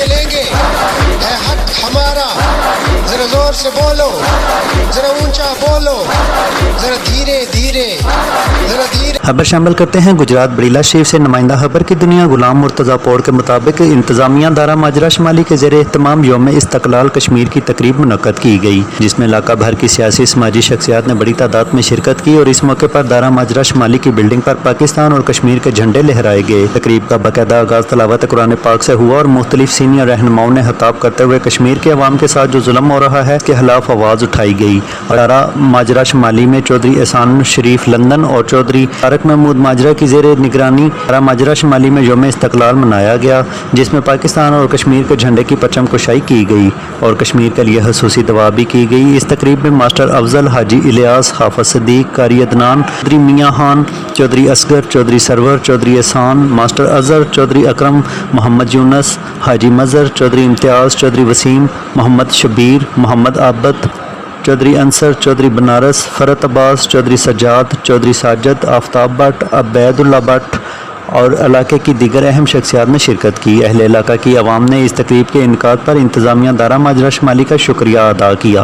के लेंगे, है हक हमारा। जरा जोर से बोलो, जरा ऊंचा बोलो, जरा धीरे धीरे, जरा धीरे। खबर शामिल करते हैं गुजरात बरीला शरीफ से नुमाइंदा खबर की दुनिया गुलाम मुर्तज़ा पौड़ के मुताबिक इंतजामिया दारा माजरा शुमाली के ज़ेरे तमाम यौम इस्तक़लाल कश्मीर की तकरीब मुनक़्क़द की गई, जिसमें इलाका भर की सियासी समाजी शख्सियात ने बड़ी तादाद में शिरकत की और इस मौके पर दारा माजरा शुमाली की बिल्डिंग पर पाकिस्तान और कश्मीर के झंडे लहराए गए। तकरीब का बाकायदा आगाज़ तलावत कुरान पाक से हुआ और मुख्तलिफ सीनियर रहनुमाओं ने खिताब करते हुए कश्मीर के अवाम के साथ जो जुल्म हो रहा है के खिलाफ आवाज़ उठाई गई। दारा माजरा शुमाली में चौधरी एहसान शरीफ लंदन और चौधरी तारक महमूद माजरा की ज़ेरे निगरानी दारा माजरा शुमाली में यौम इस्तक़लाल मनाया गया, जिसमें पाकिस्तान और कश्मीर के झंडे की परचम कुशाई की गई और कश्मीर के लिए खसूसी दुआ भी की गई। इस तकरीब में मास्टर अफजल, हाजी इलियास, हाफिज सदीक, कारी अदनान, चौधरी मियाँ खान, चौधरी असगर, चौधरी सरवर, चौधरी एहसान, मास्टर अजहर, चौधरी अकरम, मोहम्मद यूनस, हाजी मजहर, चौधरी इम्तियाज़, चौधरी वसीम, मोहम्मद शबीर, मोहम्मद आबद, चौधरी अंसर, चौधरी बनारस, फरत अब्बास, चौधरी सज्जाद, चौधरी साजद, आफ्ताब भट्ट, अबैदुल्ला भट्ट और इलाके की दीगर अहम शख्सियात ने शिरकत की। अहले इलाका की आवाम ने इस तकरीब के इनकाद पर इंतज़ामिया दारा माजरा शुमाली का शुक्रिया अदा किया।